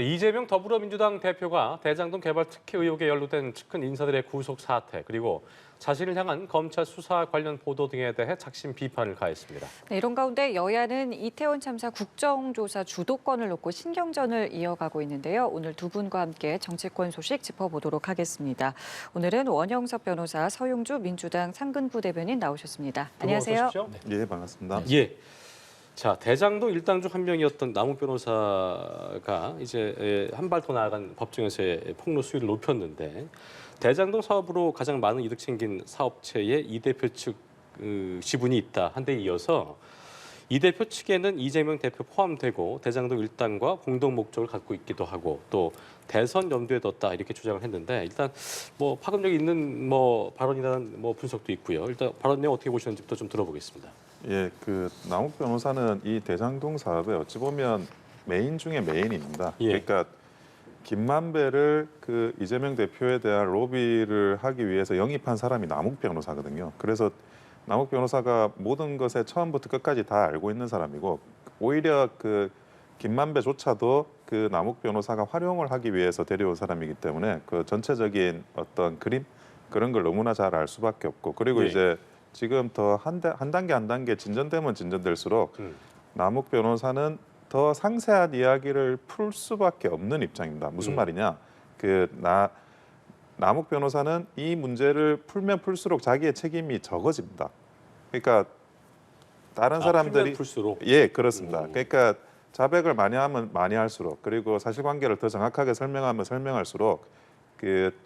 이재명 더불어민주당 대표가 대장동 개발 특혜 의혹에 연루된 측근 인사들의 구속 사태 그리고 자신을 향한 검찰 수사 관련 보도 등에 대해 작심 비판을 가했습니다. 네, 이런 가운데 여야는 이태원 참사 국정조사 주도권을 놓고 신경전을 이어가고 있는데요. 오늘 두 분과 함께 정치권 소식 짚어보도록 하겠습니다. 오늘은 원영석 변호사, 서용주 민주당 상근부 대변인 나오셨습니다. 안녕하세요. 예, 반갑습니다. 예. 자, 대장동 일당 중 한 명이었던 남욱 변호사가 이제 한 발 더 나아간 법정에서의 폭로 수위를 높였는데 대장동 사업으로 가장 많은 이득 챙긴 사업체의 이 대표 측 지분이 있다 한 데 이어서 이 대표 측에는 이재명 대표 포함되고 대장동 일당과 공동 목적을 갖고 있기도 하고 또 대선 염두에 뒀다 이렇게 주장을 했는데 일단 뭐 파급력이 있는 발언이라는 분석도 있고요. 일단 발언 내용 어떻게 보시는지부터 좀 들어보겠습니다. 예, 남욱 변호사는 이 대장동 사업에 어찌 보면 메인 중에 메인입니다. 예. 그러니까 김만배를 이재명 대표에 대한 로비를 하기 위해서 영입한 사람이 남욱 변호사거든요. 그래서 남욱 변호사가 모든 것에 처음부터 끝까지 다 알고 있는 사람이고 오히려 김만배조차도 남욱 변호사가 활용을 하기 위해서 데려온 사람이기 때문에 전체적인 어떤 그림 그런 걸 너무나 잘 알 수밖에 없고 그리고 예. 이제 지금 더 한 단계 진전되면 진전될수록 남욱 변호사는 더 상세한 이야기를 풀 수밖에 없는 입장입니다. 무슨 말이냐? 남욱 변호사는 이 문제를 풀면 풀수록 자기의 책임이 적어집니다. 그러니까 다른 사람들이 풀면 풀수록? 예, 그렇습니다. 그러니까 자백을 많이 하면 많이 할수록 그리고 사실관계를 더 정확하게 설명하면 설명할수록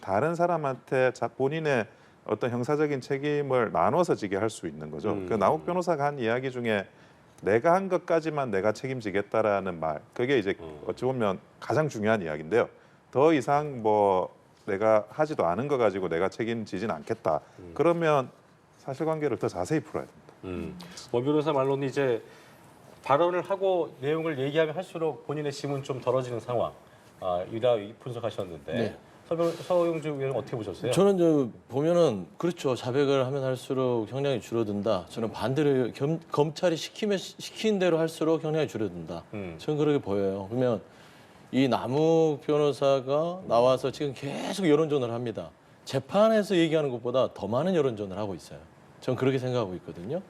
다른 사람한테 본인의 어떤 형사적인 책임을 나눠서 지게 할 수 있는 거죠. 남욱 변호사가 한 이야기 중에 내가 한 것까지만 내가 책임지겠다라는 말, 그게 이제 어찌 보면 가장 중요한 이야기인데요. 더 이상 내가 하지도 않은 거 가지고 내가 책임지진 않겠다. 그러면 사실관계를 더 자세히 풀어야 됩니다. 원 변호사 말로는 이제 발언을 하고 내용을 얘기하면 할수록 본인의 짐은 좀 덜어지는 상황. 이라 분석하셨는데. 네. 서용주 의원은 어떻게 보셨어요? 저는 보면은 그렇죠. 자백을 하면 할수록 형량이 줄어든다. 저는 반대로 검찰이 시킨 대로 할수록 형량이 줄어든다. 저는 그렇게 보여요. 그러면 이 남욱 변호사가 나와서 지금 계속 여론전을 합니다. 재판에서 얘기하는 것보다 더 많은 여론전을 하고 있어요. 저는 그렇게 생각하고 있거든요.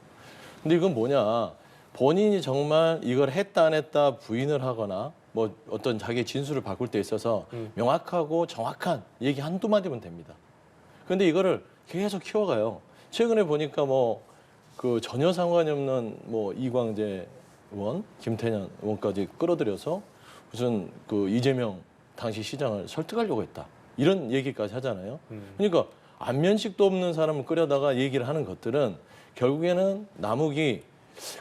근데 이건 뭐냐? 본인이 정말 이걸 했다 안 했다 부인을 하거나 어떤 자기의 진술을 바꿀 때 있어서 명확하고 정확한 얘기 한두 마디면 됩니다. 그런데 이거를 계속 키워가요. 최근에 보니까 전혀 상관이 없는 이광재 의원, 김태년 의원까지 끌어들여서 무슨 이재명 당시 시장을 설득하려고 했다. 이런 얘기까지 하잖아요. 그러니까 안면식도 없는 사람을 끌어다가 얘기를 하는 것들은 결국에는 남욱이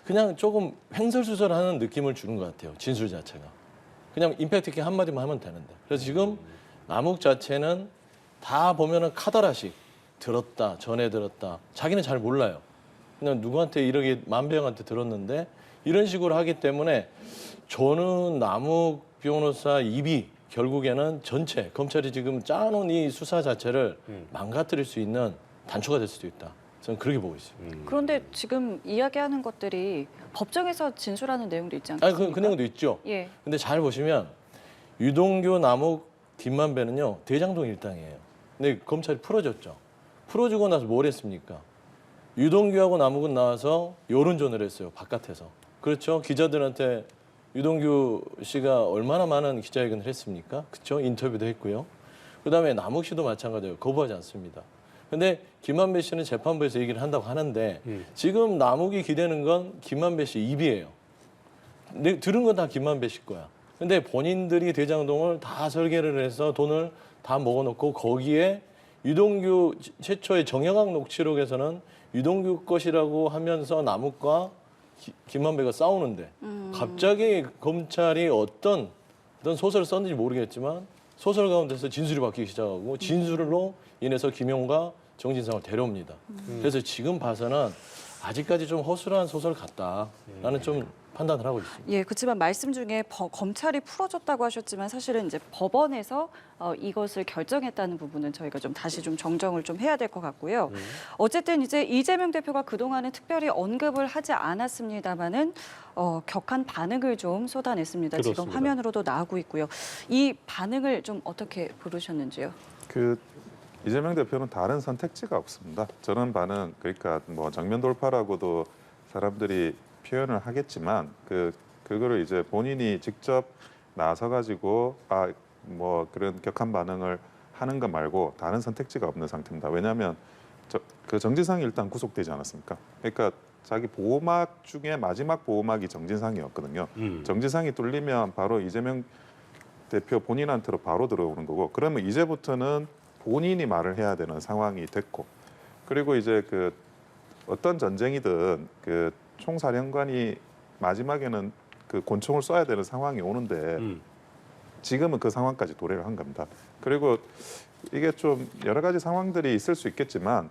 그냥 조금 횡설수설하는 느낌을 주는 것 같아요. 진술 자체가. 그냥 임팩트 있게 한마디만 하면 되는데. 그래서 지금 남욱 자체는 다 보면은 카더라식 들었다, 전에 들었다. 자기는 잘 몰라요. 그냥 누구한테 이렇게 만병한테 들었는데 이런 식으로 하기 때문에 저는 남욱 변호사 입이 결국에는 전체 검찰이 지금 짜놓은 이 수사 자체를 망가뜨릴 수 있는 단초가 될 수도 있다. 저는 그렇게 보고 있습니다. 그런데 지금 이야기하는 것들이 법정에서 진술하는 내용도 있지 않습니까? 그 내용도 있죠. 예. 근데 잘 보시면 유동규, 남욱, 김만배는요 대장동 일당이에요. 근데 검찰이 풀어줬죠. 풀어주고 나서 뭘 했습니까? 유동규하고 남욱은 나와서 여론전을 했어요. 바깥에서. 그렇죠. 기자들한테 유동규 씨가 얼마나 많은 기자회견을 했습니까? 그렇죠. 인터뷰도 했고요. 그다음에 남욱 씨도 마찬가지예요. 거부하지 않습니다. 근데 김만배 씨는 재판부에서 얘기를 한다고 하는데 지금 남욱이 기대는 건 김만배 씨 입이에요. 근데 들은 건 다 김만배 씨 거야. 근데 본인들이 대장동을 다 설계를 해서 돈을 다 먹어놓고 거기에 유동규 최초의 정영학 녹취록에서는 유동규 것이라고 하면서 남욱과 김만배가 싸우는데 갑자기 검찰이 어떤 소설을 썼는지 모르겠지만 소설 가운데서 진술이 바뀌기 시작하고 진술로 인해서 김용과 정진상을 데려옵니다. 그래서 지금 봐서는 아직까지 좀 허술한 소설 같다라는 좀 판단을 하고 있습니다. 예, 그렇지만 말씀 중에 검찰이 풀어줬다고 하셨지만 사실은 이제 법원에서 이것을 결정했다는 부분은 저희가 좀 다시 좀 정정을 좀 해야 될 것 같고요. 어쨌든 이제 이재명 대표가 그동안은 특별히 언급을 하지 않았습니다만은 격한 반응을 좀 쏟아냈습니다. 지금 그렇습니다. 화면으로도 나오고 있고요. 이 반응을 좀 어떻게 부르셨는지요? 그 이재명 대표는 다른 선택지가 없습니다. 저런 반응, 그러니까 뭐 정면 돌파라고도 사람들이 표현을 하겠지만 그거를 이제 본인이 직접 나서 가지고 뭐 그런 격한 반응을 하는 것 말고 다른 선택지가 없는 상태입니다. 왜냐하면 그 정진상이 일단 구속되지 않았습니까? 그러니까 자기 보호막 중에 마지막 보호막이 정진상이었거든요. 정진상이 뚫리면 바로 이재명 대표 본인한테로 바로 들어오는 거고, 그러면 이제부터는 본인이 말을 해야 되는 상황이 됐고, 그리고 이제 그 어떤 전쟁이든 그 총사령관이 마지막에는 그 권총을 쏴야 되는 상황이 오는데 지금은 그 상황까지 도래를 한 겁니다. 그리고 이게 좀 여러 가지 상황들이 있을 수 있겠지만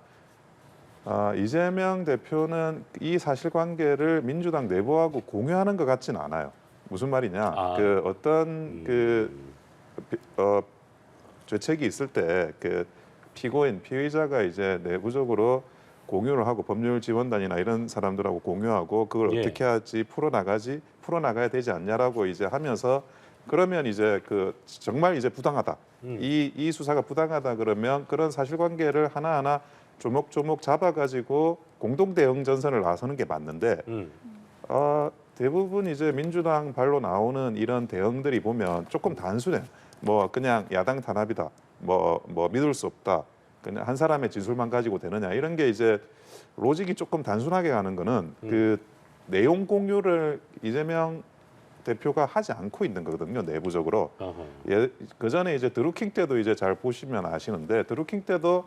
이재명 대표는 이 사실관계를 민주당 내부하고 공유하는 것 같지는 않아요. 무슨 말이냐? 그 어떤 죄책이 있을 때 그 피의자가 이제 내부적으로 공유를 하고 법률 지원단이나 이런 사람들하고 공유하고 그걸 예. 어떻게 할지 풀어나가야 되지 않냐라고 이제 하면서, 그러면 이제 그 정말 이제 부당하다. 이 수사가 부당하다 그러면 그런 사실관계를 하나하나 조목조목 잡아가지고 공동 대응 전선을 나서는 게 맞는데 대부분 이제 민주당 발로 나오는 이런 대응들이 보면 조금 단순해. 뭐 그냥 야당 탄압이다. 뭐 믿을 수 없다. 그냥 한 사람의 진술만 가지고 되느냐, 이런 게 이제 로직이 조금 단순하게 가는 거는 그 내용 공유를 이재명 대표가 하지 않고 있는 거거든요, 내부적으로. 그 전에 이제 드루킹 때도 이제 잘 보시면 아시는데, 드루킹 때도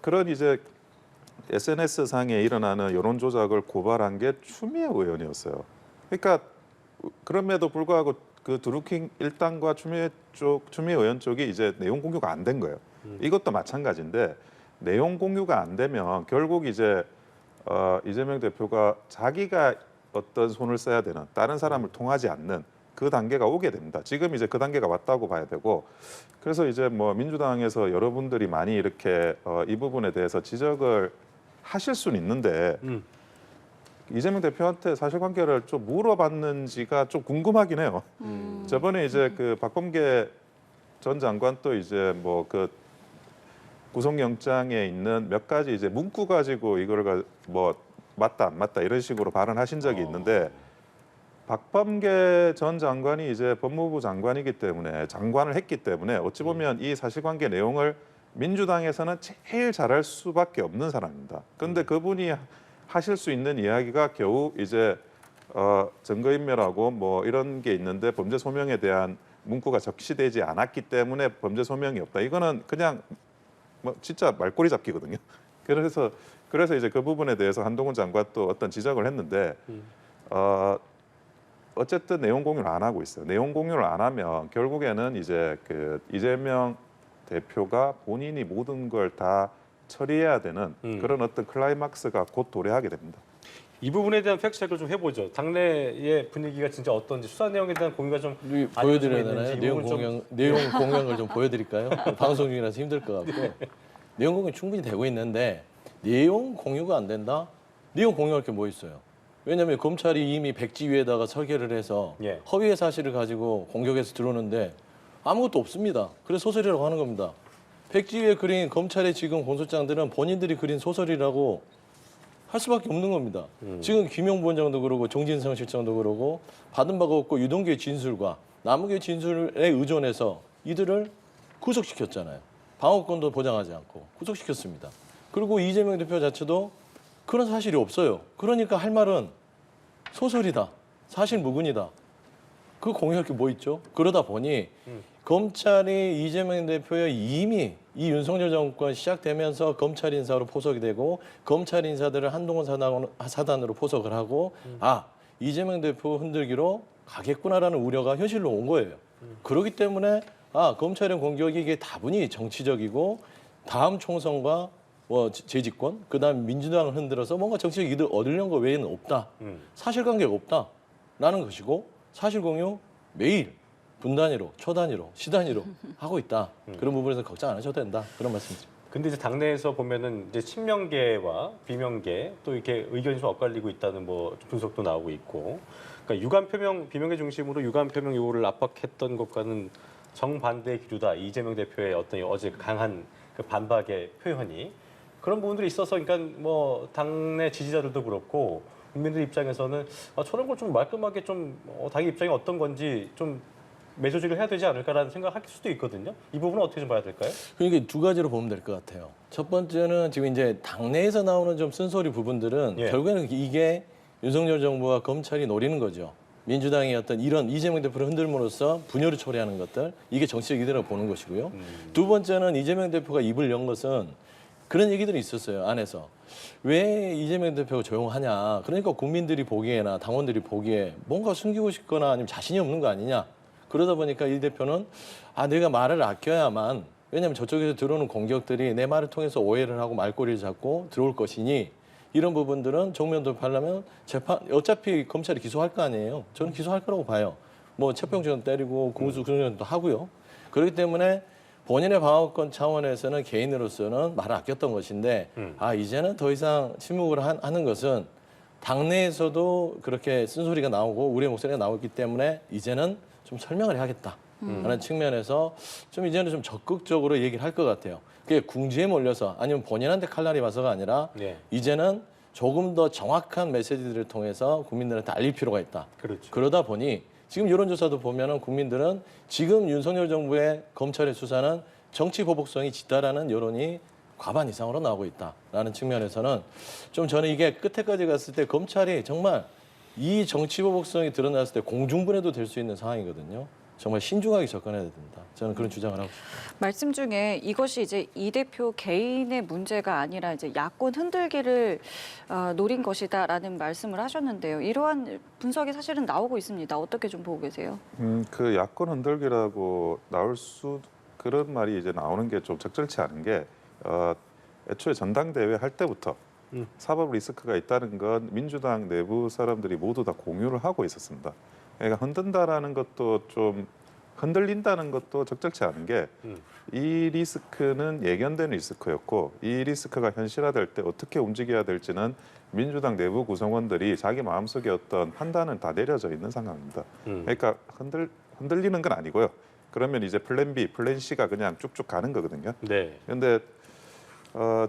그런 이제 SNS 상에 일어나는 여론 조작을 고발한 게 추미애 의원이었어요. 그러니까 그럼에도 불구하고 그 드루킹 일당과 추미애 의원 쪽이 이제 내용 공유가 안 된 거예요. 이것도 마찬가지인데, 내용 공유가 안 되면 결국 이제 이재명 대표가 자기가 어떤 손을 써야 되는, 다른 사람을 통하지 않는 그 단계가 오게 됩니다. 지금 이제 그 단계가 왔다고 봐야 되고, 그래서 이제 뭐 민주당에서 여러분들이 많이 이렇게 이 부분에 대해서 지적을 하실 수는 있는데 이재명 대표한테 사실관계를 좀 물어봤는지가 좀 궁금하긴 해요. 저번에 이제 그 박범계 전 장관 또 이제 뭐 그 구속영장에 있는 몇 가지 이제 문구 가지고 이걸 뭐 맞다 안 맞다 이런 식으로 발언하신 적이 있는데, 박범계 전 장관이 이제 법무부 장관이기 때문에, 장관을 했기 때문에 어찌 보면 이 사실관계 내용을 민주당에서는 제일 잘할 수밖에 없는 사람입니다. 그런데 그분이 하실 수 있는 이야기가 겨우 이제 증거인멸하고 뭐 이런 게 있는데 범죄 소명에 대한 문구가 적시되지 않았기 때문에 범죄 소명이 없다. 이거는 그냥 뭐 진짜 말꼬리 잡기거든요. 그래서 이제 그 부분에 대해서 한동훈 장관 또 어떤 지적을 했는데 어쨌든 내용 공유를 안 하고 있어요. 내용 공유를 안 하면 결국에는 이제 그 이재명 대표가 본인이 모든 걸 다 처리해야 되는 그런 어떤 클라이막스가 곧 도래하게 됩니다. 이 부분에 대한 팩트체크를 좀 해보죠. 당내의 분위기가 진짜 어떤지, 수사 내용에 대한 공유가 좀 보여드려야 알려지고 되나요? 있는지 내용 공유를 좀 보여드릴까요? 방송 중이라서 힘들 것 같고. 네. 내용 공유 충분히 되고 있는데 내용 공유가 안 된다? 내용 공유할 게 뭐 있어요? 왜냐하면 검찰이 이미 백지 위에다가 설계를 해서 예. 허위의 사실을 가지고 공격해서 들어오는데 아무것도 없습니다. 그래서 소설이라고 하는 겁니다. 백지 위에 그린 검찰의 지금 공소장들은 본인들이 그린 소설이라고 할 수밖에 없는 겁니다. 지금 김용부 원장도 그러고 정진성 실장도 그러고 받은 바가 없고 유동규의 진술과 남욱의 진술에 의존해서 이들을 구속시켰잖아요. 방어권도 보장하지 않고 구속시켰습니다. 그리고 이재명 대표 자체도 그런 사실이 없어요. 그러니까 할 말은 소설이다. 사실 무근이다. 그 공유할 게 뭐 있죠? 그러다 보니 검찰이 이재명 대표의 이미 이 윤석열 정권 시작되면서 검찰 인사로 포석이 되고 검찰 인사들을 한동훈 사단으로 포석을 하고 이재명 대표 흔들기로 가겠구나라는 우려가 현실로 온 거예요. 그렇기 때문에 검찰의 공격이 이게 다분히 정치적이고 다음 총선과 뭐 재집권, 그다음 민주당을 흔들어서 뭔가 정치적 이득을 얻으려는 거 외에는 없다. 사실관계가 없다라는 것이고 사실공유 매일 분단위로, 초단위로, 시단위로 하고 있다. 그런 부분에서 걱정 안 하셔도 된다. 그런 말씀드립니다. 근데 이제 당내에서 보면은 이제 친명계와 비명계 또 이렇게 의견이 좀 엇갈리고 있다는 뭐 분석도 나오고 있고, 그러니까 유감 표명 비명계 중심으로 유감 표명 요구를 압박했던 것과는 정반대의 기류다. 이재명 대표의 어떤 어제 강한 그 반박의 표현이 그런 부분들이 있어서, 그러니까 뭐 당내 지지자들도 그렇고 국민들 입장에서는 저런 걸 좀 말끔하게 좀 자기 입장이 어떤 건지 좀 매조직을 해야 되지 않을까라는 생각을 할 수도 있거든요. 이 부분은 어떻게 좀 봐야 될까요? 그러니까 두 가지로 보면 될 것 같아요. 첫 번째는 지금 이제 당내에서 나오는 좀 쓴소리 부분들은 예. 결국에는 이게 윤석열 정부와 검찰이 노리는 거죠. 민주당이 어떤 이런 이재명 대표를 흔들므로써 분열을 초래하는 것들, 이게 정치적 이득이라고 보는 것이고요. 두 번째는 이재명 대표가 입을 연 것은 그런 얘기들이 있었어요, 안에서. 왜 이재명 대표가 조용하냐. 그러니까 국민들이 보기에나 당원들이 보기에 뭔가 숨기고 싶거나 아니면 자신이 없는 거 아니냐. 그러다 보니까 이 대표는 내가 말을 아껴야만, 왜냐하면 저쪽에서 들어오는 공격들이 내 말을 통해서 오해를 하고 말꼬리를 잡고 들어올 것이니 이런 부분들은 정면 돌파하려면 재판, 어차피 검찰이 기소할 거 아니에요. 저는 기소할 거라고 봐요. 뭐 체포영장 때리고 공수구속영장도 하고요. 그렇기 때문에 본인의 방어권 차원에서는 개인으로서는 말을 아꼈던 것인데 이제는 더 이상 침묵을 하는 것은 당내에서도 그렇게 쓴소리가 나오고 우리의 목소리가 나오기 때문에 이제는 좀 설명을 해야겠다 하는 측면에서 좀 이제는 좀 적극적으로 얘기를 할 것 같아요. 그게 궁지에 몰려서 아니면 본인한테 칼날이 와서가 아니라 네. 이제는 조금 더 정확한 메시지들을 통해서 국민들한테 알릴 필요가 있다. 그렇죠. 그러다 보니 지금 여론조사도 보면은 국민들은 지금 윤석열 정부의 검찰의 수사는 정치 보복성이 짙다라는 여론이 과반 이상으로 나오고 있다라는 측면에서는 좀 저는 이게 끝에까지 갔을 때 검찰이 정말 이 정치 보복성이 드러났을 때 공중분해도 될 수 있는 상황이거든요. 정말 신중하게 접근해야 된다. 저는 그런 주장을 하고 싶습니다. 말씀 중에 이것이 이제 이 대표 개인의 문제가 아니라 이제 야권 흔들기를 노린 것이다라는 말씀을 하셨는데요. 이러한 분석이 사실은 나오고 있습니다. 어떻게 좀 보고 계세요? 그 야권 흔들기라고 나올 수 그런 말이 이제 나오는 게 좀 적절치 않은 게 애초에 전당대회 할 때부터 사법 리스크가 있다는 건 민주당 내부 사람들이 모두 다 공유를 하고 있었습니다. 그러니까 흔든다라는 것도 좀 흔들린다는 것도 적절치 않은 게 이 리스크는 예견된 리스크였고 이 리스크가 현실화될 때 어떻게 움직여야 될지는 민주당 내부 구성원들이 자기 마음속에 어떤 판단은 다 내려져 있는 상황입니다. 그러니까 흔들리는 건 아니고요. 그러면 이제 플랜 B, 플랜 C가 그냥 쭉쭉 가는 거거든요. 네. 그런데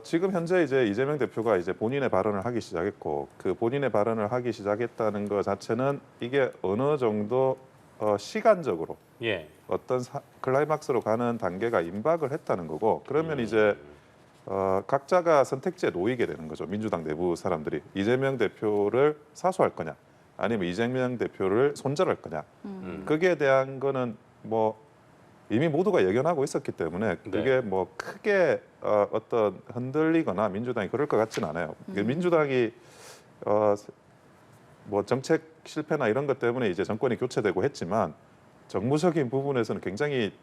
지금 현재 이제 이재명 대표가 이제 본인의 발언을 하기 시작했고 그 본인의 발언을 하기 시작했다는 것 자체는 이게 어느 정도 시간적으로 예. 어떤 클라이막스로 가는 단계가 임박을 했다는 거고 그러면 이제 각자가 선택지에 놓이게 되는 거죠. 민주당 내부 사람들이 이재명 대표를 사수할 거냐 아니면 이재명 대표를 손절할 거냐 거기에 대한 거는 뭐 이미 모두가 예견하고 있었기 때문에 그게 네. 뭐 크게 어떤 흔들리거나 민주당이 그럴 것 같지는 않아요. 민주당이 뭐 정책 실패나 이런 것 때문에 이제 정권이 교체되고 했지만 정무적인 부분에서는 굉장히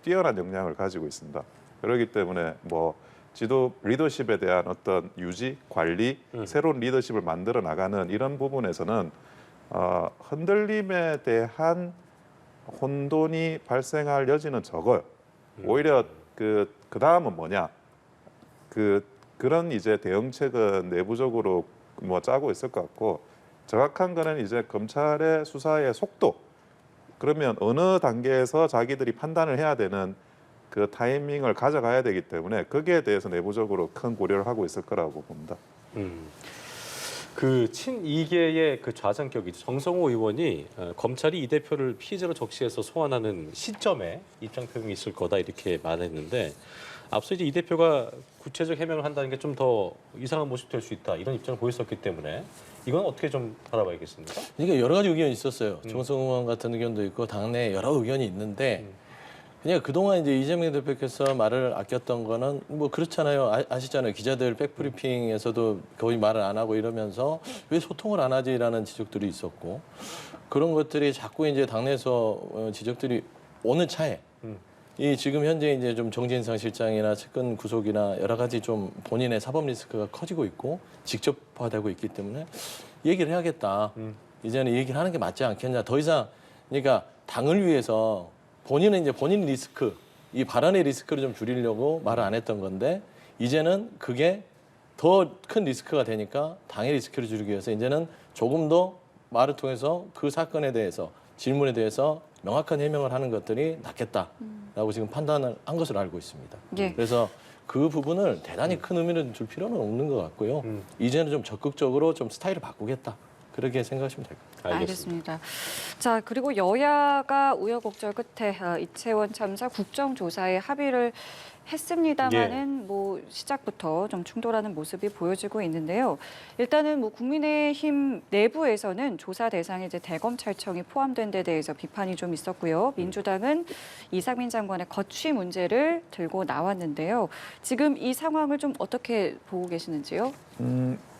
뛰어난 역량을 가지고 있습니다. 그렇기 때문에 뭐 지도 리더십에 대한 어떤 유지, 관리, 새로운 리더십을 만들어 나가는 이런 부분에서는 흔들림에 대한 혼돈이 발생할 여지는 적어요. 오히려 그 다음은 뭐냐? 그런 이제 대응책은 내부적으로 뭐 짜고 있을 것 같고 정확한 거는 이제 검찰의 수사의 속도. 그러면 어느 단계에서 자기들이 판단을 해야 되는 그 타이밍을 가져가야 되기 때문에 거기에 대해서 내부적으로 큰 고려를 하고 있을 거라고 봅니다. 그 친이계의 그 좌장격이죠. 정성호 의원이 검찰이 이 대표를 피의자로 적시해서 소환하는 시점에 입장 표명이 있을 거다 이렇게 말했는데 앞서 이제 이 대표가 구체적 해명을 한다는 게 좀 더 이상한 모습 될 수 있다 이런 입장을 보였었기 때문에 이건 어떻게 좀 바라봐야겠습니까? 그러니까 여러 가지 의견이 있었어요. 정성호 의원 같은 의견도 있고 당내 여러 의견이 있는데 그냥 그동안 이제 이재명 대표께서 말을 아꼈던 거는 뭐 그렇잖아요. 아시잖아요. 기자들 백브리핑에서도 거의 말을 안 하고 이러면서 왜 소통을 안 하지라는 지적들이 있었고 그런 것들이 자꾸 이제 당내에서 지적들이 오는 차에 이 지금 현재 이제 좀 정진상 실장이나 측근 구속이나 여러 가지 좀 본인의 사법 리스크가 커지고 있고 직접화되고 있기 때문에 얘기를 해야겠다. 이제는 얘기를 하는 게 맞지 않겠냐. 더 이상 그러니까 당을 위해서 본인은 이제 본인 리스크, 이 발언의 리스크를 좀 줄이려고 말을 안 했던 건데 이제는 그게 더 큰 리스크가 되니까 당의 리스크를 줄이기 위해서 이제는 조금 더 말을 통해서 그 사건에 대해서 질문에 대해서 명확한 해명을 하는 것들이 낫겠다라고 지금 판단을 한 것으로 알고 있습니다. 예. 그래서 그 부분을 대단히 큰 의미를 줄 필요는 없는 것 같고요. 이제는 좀 적극적으로 좀 스타일을 바꾸겠다. 그렇게 생각하시면 될 것 같아요. 알겠습니다. 자, 그리고 여야가 우여곡절 끝에 이태원 참사 국정조사에 합의를 했습니다마는 뭐 시작부터 좀 충돌하는 모습이 보여지고 있는데요. 일단은 뭐 국민의힘 내부에서는 조사 대상에 이제 대검찰청이 포함된 데 대해서 비판이 좀 있었고요. 민주당은 이상민 장관의 거취 문제를 들고 나왔는데요. 지금 이 상황을 좀 어떻게 보고 계시는지요?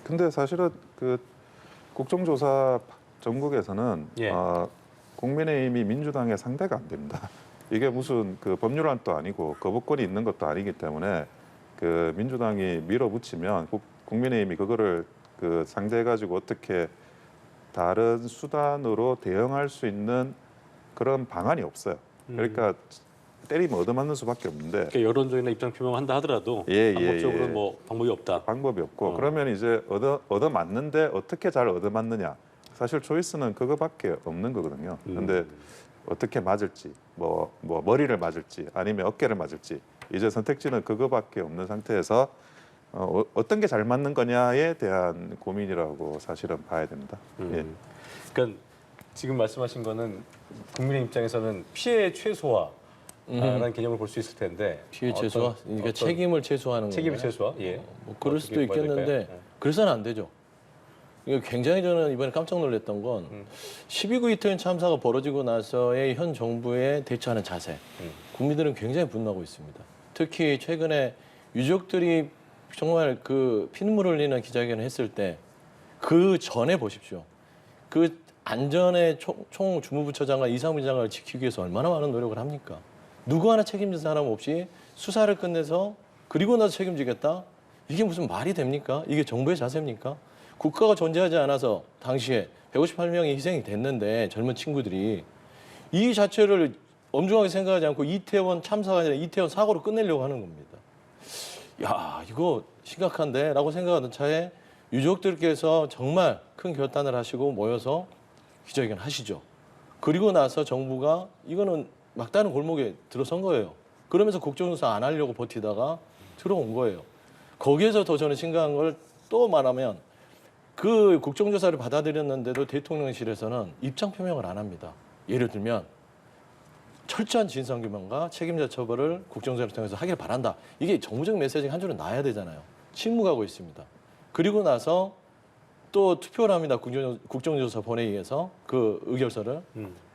근데 사실은 그 국정조사 전국에서는 예. 국민의힘이 민주당의 상대가 안 됩니다. 이게 무슨 그 법률안도 아니고 거부권이 있는 것도 아니기 때문에 그 민주당이 밀어붙이면 국민의힘이 그거를 그 상대해 가지고 어떻게 다른 수단으로 대응할 수 있는 그런 방안이 없어요. 그러니까 때리면 얻어맞는 수밖에 없는데 그러니까 여론적인 입장 표명을 한다 하더라도 예, 방법적으로 예. 뭐 방법이 없다. 방법이 없고 그러면 이제 얻어맞는데 어떻게 잘 얻어맞느냐. 사실 초이스는 그거밖에 없는 거거든요. 근데 어떻게 맞을지, 뭐 머리를 맞을지 아니면 어깨를 맞을지 이제 선택지는 그거밖에 없는 상태에서 어떤 게 잘 맞는 거냐에 대한 고민이라고 사실은 봐야 됩니다. 예. 그러니까 지금 말씀하신 거는 국민의 입장에서는 피해 최소화라는 개념을 볼 수 있을 텐데 피해 최소화, 그러니까 책임을 최소화하는 책임을 건가요? 최소화. 예. 뭐 그럴 수도 어떻게 봐야 있겠는데 될까요? 그래서는 안 되죠. 이거 굉장히 저는 이번에 깜짝 놀랐던 건 12구 이태원 참사가 벌어지고 나서의 현 정부의 대처하는 자세. 국민들은 굉장히 분노하고 있습니다. 특히 최근에 유족들이 정말 그 피눈물 흘리는 기자회견을 했을 때 그 전에 보십시오. 그 안전의 총 주무부처장과 이상민 장관을 지키기 위해서 얼마나 많은 노력을 합니까? 누구 하나 책임진 사람 없이 수사를 끝내서 그리고 나서 책임지겠다? 이게 무슨 말이 됩니까? 이게 정부의 자세입니까? 국가가 존재하지 않아서 당시에 158명이 희생이 됐는데 젊은 친구들이 이 자체를 엄중하게 생각하지 않고 이태원 참사가 아니라 이태원 사고로 끝내려고 하는 겁니다. 야, 이거 심각한데? 라고 생각하던 차에 유족들께서 정말 큰 결단을 하시고 모여서 기자회견 하시죠. 그리고 나서 정부가 이거는 막다른 골목에 들어선 거예요. 그러면서 국정조사 안 하려고 버티다가 들어온 거예요. 거기에서 더 저는 심각한 걸 또 말하면 그 국정조사를 받아들였는데도 대통령실에서는 입장 표명을 안 합니다. 예를 들면 철저한 진상규명과 책임자 처벌을 국정조사를 통해서 하길 바란다. 이게 정무적 메시지가 한 줄은 나야 되잖아요. 침묵하고 있습니다. 그리고 나서 또 투표를 합니다. 국정조사 본회의에서 그 의결서를.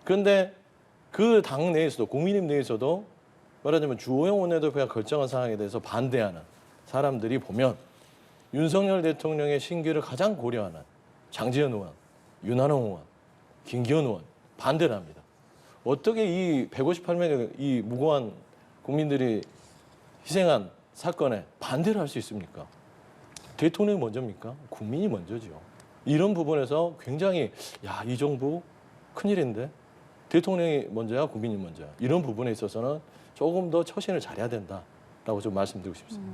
그런데 그 당 내에서도 국민의힘 내에서도 말하자면 주호영 원내대표가 결정한 사항에 대해서 반대하는 사람들이 보면 윤석열 대통령의 신기를 가장 고려하는 장제원 의원, 윤한홍 의원, 김기현 의원 반대를 합니다. 어떻게 이 158명의 이 무고한 국민들이 희생한 사건에 반대를 할 수 있습니까? 대통령이 먼저입니까? 국민이 먼저죠. 이런 부분에서 굉장히 이 정부 큰일인데 대통령이 먼저야 국민이 먼저야. 이런 부분에 있어서는 조금 더 처신을 잘해야 된다라고 좀 말씀드리고 싶습니다.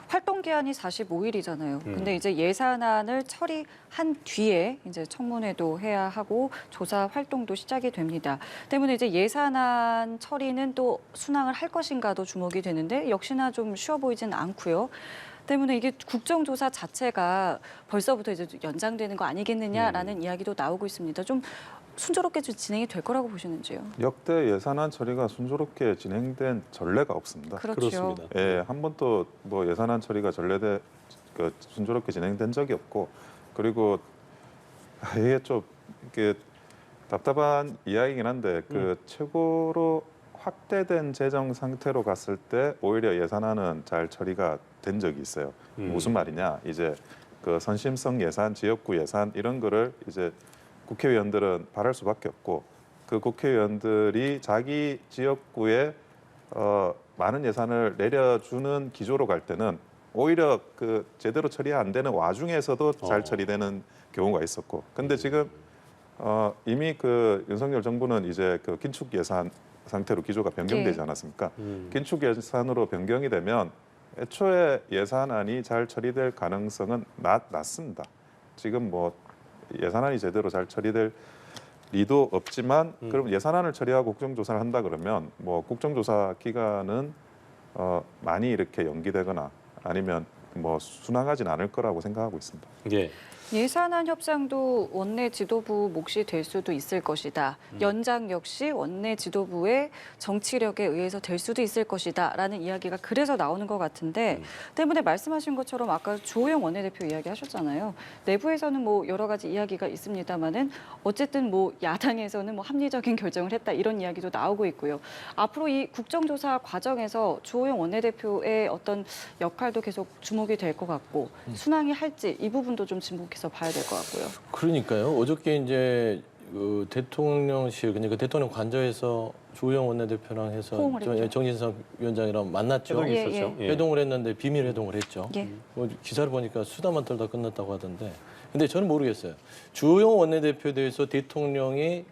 활동 기한이 45일이잖아요. 근데 이제 예산안을 처리한 뒤에 이제 청문회도 해야 하고 조사 활동도 시작이 됩니다. 때문에 이제 예산안 처리는 또 순항을 할 것인가도 주목이 되는데 역시나 좀 쉬워 보이지는 않고요. 때문에 이게 국정조사 자체가 벌써부터 이제 연장되는 거 아니겠느냐라는 이야기도 나오고 있습니다. 좀 순조롭게 좀 진행이 될 거라고 보시는지요? 역대 예산안 처리가 순조롭게 진행된 전례가 없습니다. 그렇죠. 그렇습니다. 예, 한 번도 뭐 예산안 처리가 순조롭게 진행된 적이 없고 그리고 이게 좀 이게 답답한 이야기이긴 한데 그 최고로 확대된 재정 상태로 갔을 때 오히려 예산안은 잘 처리가 된 적이 있어요. 무슨 말이냐? 이제 그 선심성 예산, 지역구 예산 이런 거를 이제 국회의원들은 바랄 수밖에 없고 그 국회의원들이 자기 지역구에 많은 예산을 내려주는 기조로 갈 때는 오히려 그 제대로 처리 안 되는 와중에서도 잘 처리되는 경우가 있었고, 근데 지금 이미 그 윤석열 정부는 이제 그 긴축 예산 상태로 기조가 변경되지 네. 않았습니까? 긴축 예산으로 변경이 되면 애초에 예산안이 잘 처리될 가능성은 낮습니다. 지금 뭐 예산안이 제대로 잘 처리될 리도 없지만, 그럼 예산안을 처리하고 국정조사를 한다 그러면 뭐 국정조사 기간은 많이 이렇게 연기되거나 아니면 뭐 순항하진 않을 거라고 생각하고 있습니다. 예. 예산안 협상도 원내 지도부 몫이 될 수도 있을 것이다. 연장 역시 원내 지도부의 정치력에 의해서 될 수도 있을 것이다라는 이야기가 그래서 나오는 것 같은데, 때문에 말씀하신 것처럼 아까 주호영 원내대표 이야기하셨잖아요. 내부에서는 뭐 여러 가지 이야기가 있습니다만은 어쨌든 뭐 야당에서는 뭐 합리적인 결정을 했다 이런 이야기도 나오고 있고요. 앞으로 이 국정조사 과정에서 주호영 원내대표의 어떤 역할도 계속 주목이 될 것 같고, 순항이 할지 이 부분도 좀 주목해서 봐야 될 것 같고요. 그러니까요. 어저께 이제 그 대통령실, 그러니까 대통령 관저에서 주호영 원내대표랑 해서 호응을 했죠. 정진석 위원장이랑 만났죠. 회동이 예, 있었죠. 예. 회동을 했는데 비밀 회동을 했죠. 예. 뭐 기사를 보니까 수다만 떨다 끝났다고 하던데. 근데 저는 모르겠어요. 주호영 원내대표에 대해서 대통령이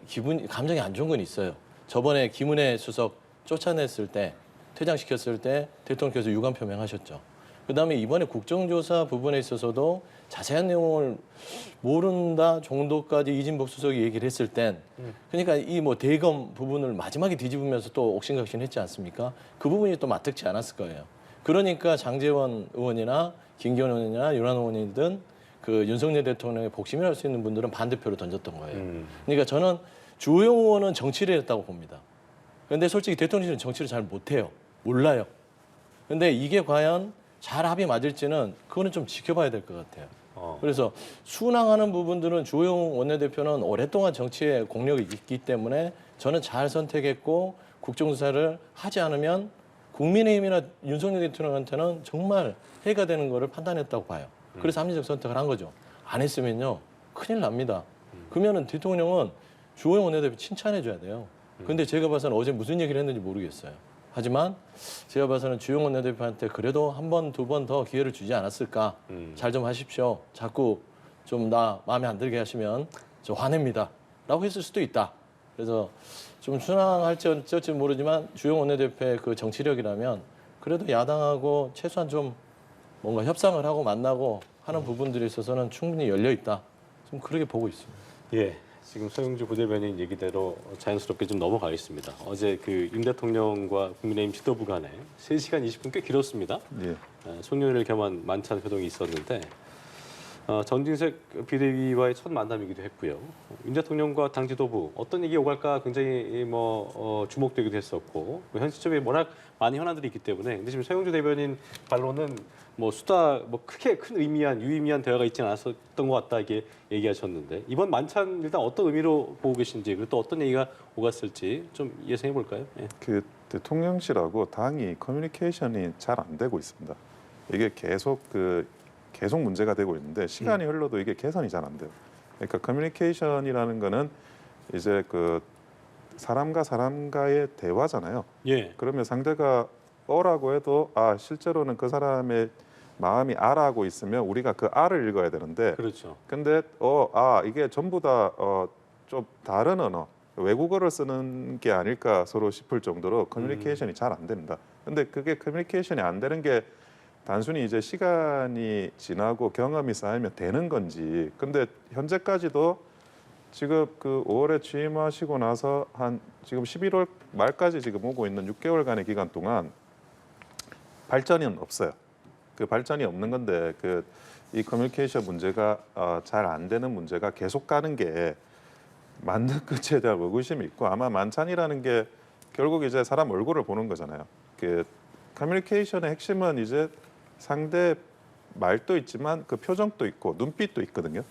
감정이 안 좋은 건 있어요. 저번에 김은혜 수석 쫓아냈을 때, 퇴장시켰을 때 대통령께서 유감 표명하셨죠. 그다음에 이번에 국정조사 부분에 있어서도 자세한 내용을 모른다 정도까지 이진복 수석이 얘기를 했을 땐, 그러니까 이 뭐 대검 부분을 마지막에 뒤집으면서 또 옥신각신했지 않습니까? 그 부분이 또 맞득치 않았을 거예요. 그러니까 장제원 의원이나 김기현 의원이나 윤한 의원이든 그 윤석열 대통령의 복심을 할 수 있는 분들은 반대표를 던졌던 거예요. 그러니까 저는 주호영 의원은 정치를 했다고 봅니다. 그런데 솔직히 대통령실은 정치를 잘 못해요. 몰라요. 근데 이게 과연 잘 합이 맞을지는 그거는 좀 지켜봐야 될 것 같아요. 그래서 순항하는 부분들은 주호영 원내대표는 오랫동안 정치에 공력이 있기 때문에 저는 잘 선택했고, 국정조사를 하지 않으면 국민의힘이나 윤석열 대통령한테는 정말 해가 되는 거를 판단했다고 봐요. 그래서 합리적 선택을 한 거죠. 안 했으면요 큰일 납니다. 그러면은 대통령은 주호영 원내대표 칭찬해 줘야 돼요. 근데 제가 봐서는 어제 무슨 얘기를 했는지 모르겠어요. 하지만 제가 봐서는 주호영 원내대표한테 그래도 한 번, 두 번 더 기회를 주지 않았을까. 잘 좀 하십시오. 자꾸 좀 나 마음에 안 들게 하시면 저 화냅니다. 라고 했을 수도 있다. 그래서 좀 순항할지 어쩔지 모르지만 주호영 원내대표의 그 정치력이라면 그래도 야당하고 최소한 좀 뭔가 협상을 하고 만나고 하는 부분들에 있어서는 충분히 열려 있다. 좀 그렇게 보고 있습니다. 예. 지금 서영주 부대변인 얘기대로 자연스럽게 좀 넘어가겠습니다. 어제 그 윤 대통령과 국민의힘 지도부 간에 3시간 20분 꽤 길었습니다. 예. 송년회를 겸한 만찬 회동이 있었는데 전진색 비대위와의 첫 만남이기도 했고요. 윤 대통령과 당 지도부 어떤 얘기 오갈까 굉장히 주목되기도 했었고, 현 시점에 워낙 많은 현안들이 있기 때문에. 근데 지금 서영주 대변인 반론은 뭐 수다 크게 큰 유의미한 대화가 있지는 않았었던 것 같다 이게 얘기하셨는데, 이번 만찬 일단 어떤 의미로 보고 계신지, 그리고 또 어떤 얘기가 오갔을지 좀 예상해 볼까요? 예. 그 대통령실하고 당이 커뮤니케이션이 잘 안 되고 있습니다. 이게 계속 문제가 되고 있는데 시간이 흘러도 이게 개선이 잘 안 돼요. 그러니까 커뮤니케이션이라는 거는 이제 그 사람과 사람과의 대화잖아요. 예. 그러면 상대가 어라고 해도 실제로는 그 사람의 마음이 아라고 있으면 우리가 그 아를 읽어야 되는데, 그렇죠. 근데 이게 전부 다 좀 다른 언어, 외국어를 쓰는 게 아닐까 서로 싶을 정도로 커뮤니케이션이 잘 안 됩니다. 근데 그게 커뮤니케이션이 안 되는 게 단순히 이제 시간이 지나고 경험이 쌓이면 되는 건지, 근데 현재까지도 지금 그 5월에 취임하시고 나서 한 지금 11월 말까지 지금 오고 있는 6개월간의 기간 동안 발전은 없어요. 그 발전이 없는 건데 이 커뮤니케이션 문제가 잘 안 되는 문제가 계속 가는 게 맞는 끝에 대한 의구심이 있고, 아마 만찬이라는 게 결국 이제 사람 얼굴을 보는 거잖아요. 그 커뮤니케이션의 핵심은 이제 상대 말도 있지만 그 표정도 있고 눈빛도 있거든요.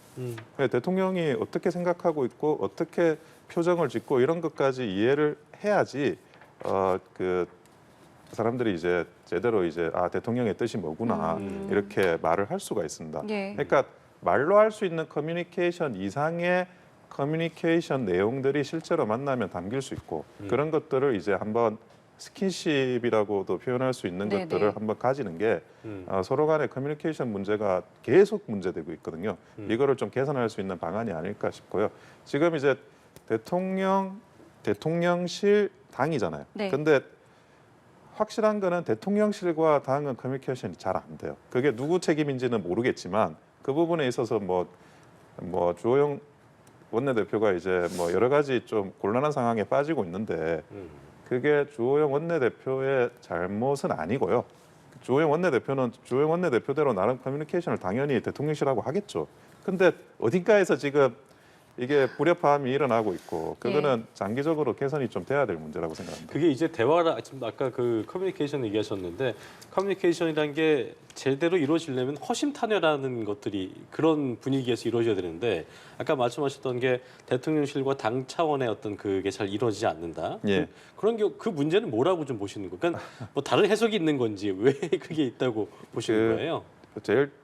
대통령이 어떻게 생각하고 있고 어떻게 표정을 짓고 이런 것까지 이해를 해야지 그 사람들이 이제 제대로 이제 대통령의 뜻이 뭐구나 이렇게 말을 할 수가 있습니다. 예. 그러니까 말로 할 수 있는 커뮤니케이션 이상의 커뮤니케이션 내용들이 실제로 만나면 담길 수 있고, 그런 것들을 이제 한번 스킨십이라고도 표현할 수 있는 네네. 것들을 한번 가지는 게 서로 간의 커뮤니케이션 문제가 계속 문제되고 있거든요. 이거를 좀 개선할 수 있는 방안이 아닐까 싶고요. 지금 이제 대통령실 당이잖아요. 네. 근데 확실한 거는 대통령실과 당은 커뮤니케이션이 잘 안 돼요. 그게 누구 책임인지는 모르겠지만 그 부분에 있어서 뭐 주호영 원내대표가 이제 뭐 여러 가지 좀 곤란한 상황에 빠지고 있는데 그게 주호영 원내대표의 잘못은 아니고요. 주호영 원내대표대로 나름 커뮤니케이션을 당연히 대통령실하고 하겠죠. 근데 어딘가에서 지금 이게 불협화음이 일어나고 있고 그거는 장기적으로 개선이 좀 돼야 될 문제라고 생각합니다. 그게 이제 대화라 지금 아까 그 커뮤니케이션 얘기하셨는데 커뮤니케이션이란 게 제대로 이루어지려면 허심탄회라는 것들이 그런 분위기에서 이루어져야 되는데 아까 말씀하셨던 게 대통령실과 당 차원의 어떤 그게 잘 이루어지지 않는다. 예. 그런 게 그 문제는 뭐라고 좀 보시는 거예요? 그러니까 뭐 다른 해석이 있는 건지 왜 그게 있다고 보시는 거예요?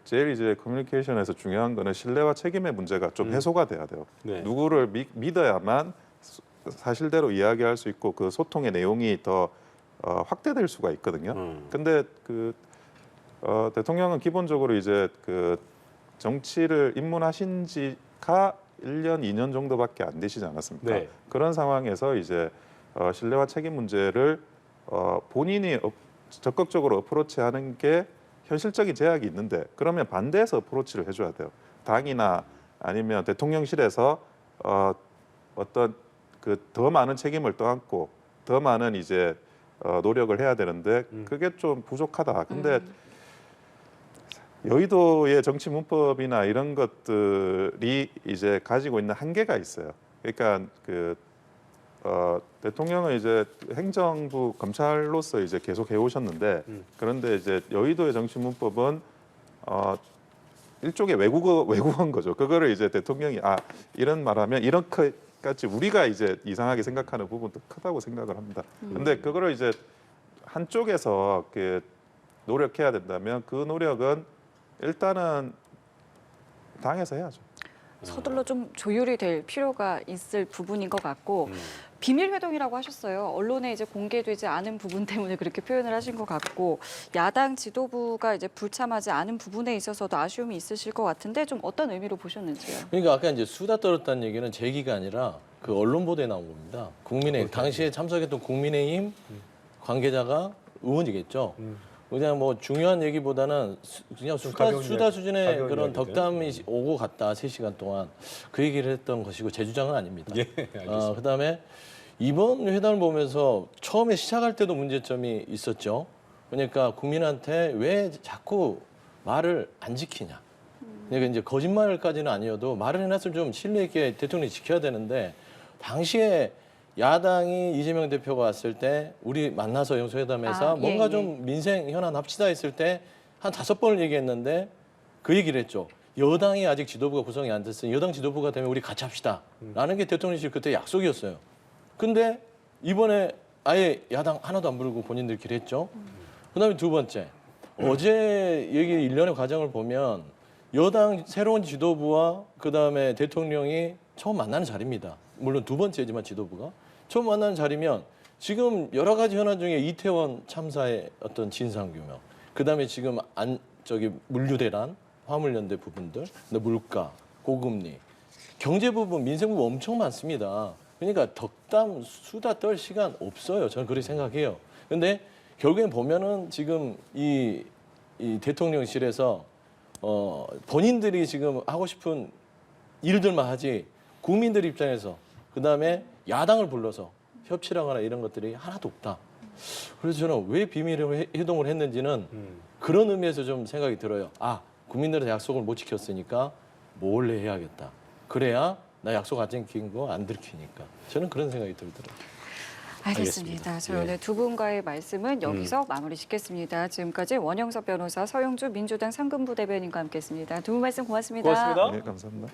제일 이제 커뮤니케이션에서 중요한 거는 신뢰와 책임의 문제가 좀 해소가 돼야 돼요. 네. 누구를 믿어야만 사실대로 이야기할 수 있고 그 소통의 내용이 더 확대될 수가 있거든요. 근데 대통령은 기본적으로 이제 그 정치를 입문하신 지가 1년, 2년 정도밖에 안 되시지 않았습니까? 네. 그런 상황에서 이제 신뢰와 책임 문제를 본인이 적극적으로 어프로치하는 게 현실적인 제약이 있는데 그러면 반대해서 어프로치를 해줘야 돼요. 당이나 아니면 대통령실에서 어떤 그 더 많은 책임을 떠안고 더 많은 이제 노력을 해야 되는데 그게 좀 부족하다. 근데 여의도의 정치 문법이나 이런 것들이 이제 가지고 있는 한계가 있어요. 그러니까 대통령은 이제 행정부 검찰로서 이제 계속 해오셨는데 그런데 이제 여의도의 정치 문법은 일종의 외국어인 거죠. 그거를 이제 대통령이 이런 말하면 이렇게까지 우리가 이제 이상하게 생각하는 부분도 크다고 생각을 합니다. 근데 그거를 이제 한쪽에서 노력해야 된다면 그 노력은 일단은 당에서 해야죠. 서둘러 좀 조율이 될 필요가 있을 부분인 것 같고 비밀 회동이라고 하셨어요. 언론에 이제 공개되지 않은 부분 때문에 그렇게 표현을 하신 것 같고 야당 지도부가 이제 불참하지 않은 부분에 있어서도 아쉬움이 있으실 것 같은데 좀 어떤 의미로 보셨는지요? 그러니까 아까 이제 수다 떨었다는 얘기는 제 얘기가 아니라 그 언론 보도에 나온 겁니다. 국민의힘 당시에 참석했던 국민의힘 관계자가 의원이겠죠. 그냥 뭐 중요한 얘기보다는 그냥 수다 수준의 그런 덕담이 오고 갔다 3시간 동안 그 얘기를 했던 것이고 제 주장은 아닙니다. 예, 알겠습니다. 그다음에 이번 회담을 보면서 처음에 시작할 때도 문제점이 있었죠. 그러니까 국민한테 왜 자꾸 말을 안 지키냐. 그러니까 이제 거짓말까지는 아니어도 말을 해놨으면 좀 신뢰 있게 대통령이 지켜야 되는데 당시에 야당이 이재명 대표가 왔을 때 우리 만나서 영수회담에서 뭔가 좀 민생 현안 합시다 했을 때 한 5번을 얘기했는데 그 얘기를 했죠. 여당이 아직 지도부가 구성이 안 됐으니 여당 지도부가 되면 우리 같이 합시다. 라는 게 대통령실 그때 약속이었어요. 근데 이번에 아예 야당 하나도 안 부르고 본인들끼리 했죠. 그다음에 두 번째. 어제 얘기 일련의 과정을 보면 여당 새로운 지도부와 그다음에 대통령이 처음 만나는 자리입니다. 물론 두 번째지만 지도부가. 처음 만나는 자리면 지금 여러 가지 현안 중에 이태원 참사의 어떤 진상규명, 그다음에 지금 물류대란, 화물연대 부분들, 근데 물가, 고금리, 경제 부분, 민생 부분 엄청 많습니다. 그러니까 덕담, 수다 떨 시간 없어요. 저는 그렇게 생각해요. 근데 결국엔 보면은 지금 이 대통령실에서 본인들이 지금 하고 싶은 일들만 하지 국민들 입장에서 그다음에 야당을 불러서 협치를 하거나 이런 것들이 하나도 없다. 그래서 저는 왜 비밀 회동을 했는지는 그런 의미에서 좀 생각이 들어요. 국민들의 약속을 못 지켰으니까 몰래 해야겠다. 그래야 나 약속 안 지킨 거 안 들키니까. 저는 그런 생각이 들더라고요. 알겠습니다. 저희 오늘 두 분과의 말씀은 여기서 마무리 짓겠습니다. 지금까지 원영석 변호사, 서영주 민주당 상근부 대변인과 함께했습니다. 두 분 말씀 고맙습니다. 고맙습니다. 네, 감사합니다.